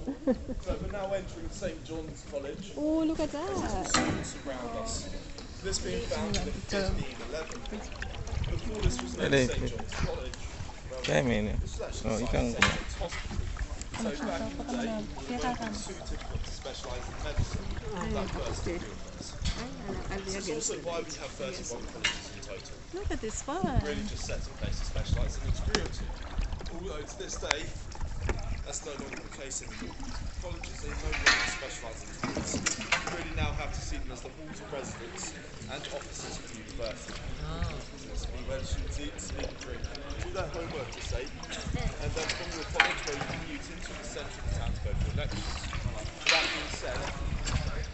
So we're now entering St John's College. Oh, look at that. Students around us. This being founded in 1511. Before this was known Really? as St John's College. Kaya may This was actually Oh, St ikang John's Hospital. So back in the day, we were suited to specialise in medicine. That first few of us. This is also why we have 31 colleges in total. Look at this one. Really just set in place to specialise in experience. Although to this day, that's no longer the case anymore. Colleges, they no longer specialise in schools. You really now have to see them as the halls of residence and offices for the university. This will be where the students eat, sleep, drink, do their homework to say, and then from your college where you commute into the centre of the town to go for lectures. With that being said,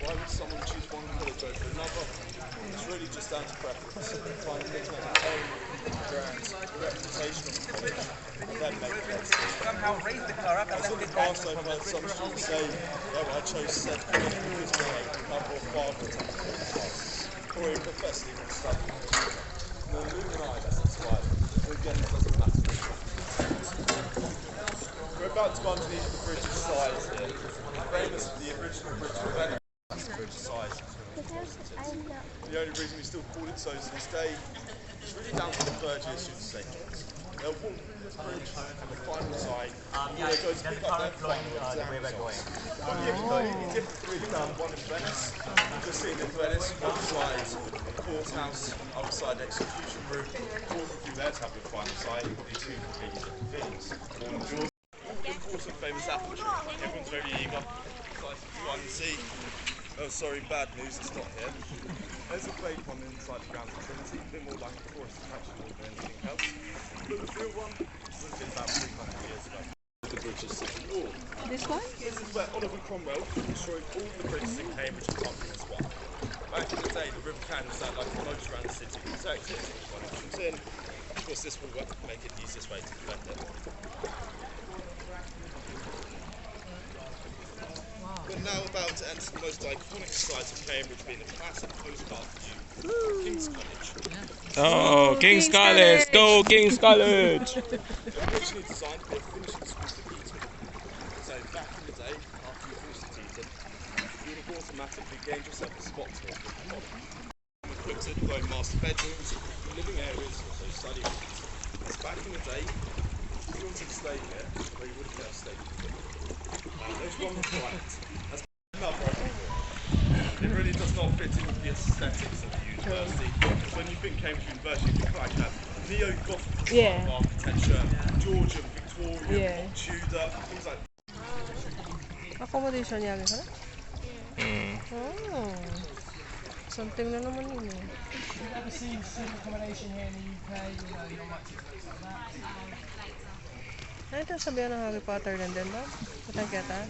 why would someone choose one college over another? It's really just down to preference. Find things like your own brand, reputation of the college, and then make the best decision. Somehow raise the car up and As in the past, I've heard some students say, yeah, well, I chose said college because my mother or father attended the class, or a professor even studied. No, moving on, that's right. But again, it doesn't matter. We're about to go underneath the Bridge of Sighs here. Famous for the original Bridge of Venice. That's the Bridge of Sighs. The only reason we still call it so to this day is really down to the clergy of St John's. They'll walk through this bridge and the final side, they go to pick up their final exam results. Completely different really down one in Venice. Just seen in Venice, one side courthouse, other side execution room. All of you there to have your final side, probably two completely different things. Also famous apple tree. Everyone's very eager, excited to go and see. Oh, sorry, bad news, it's not here. There's a fake one inside the ground facility, a bit more like a forest attraction more than anything else. But the real one would have been about 300 years ago. The British Civil War. This one? This is where Oliver Cromwell destroyed all the bridges in Cambridge and Punting as well. Back in the day, the River Canals had like a moat around the city to protect it, when it comes in. Of course, this will make it the easiest way to defend it. We're now about to enter the most iconic site of Cambridge, being a classic postcard view, King's College. Oh, King's College! Go King's College! Originally designed to be a finishing school for Eton. So back in the day, after you finished at Eton, you would have automatically gained yourself a spot to work with the college. Equipped with own master bedrooms, living areas, also study rooms. As back in the day, if you wanted to stay here, well, you wouldn't be able to stay here. There's one requirement. That's another overall. It really does not fit in with the aesthetics of the university. When you think Cambridge University, you think like that neo-Gothic architecture, Georgian, Victorian, Tudor, things like that. Accommodation yari ka na? Oh. Something na naman yun eh. You've never seen student accommodation here in the UK, you know, not much expensive like that. Ano ito sabihan ng Harry Potter din ba? Patag yata?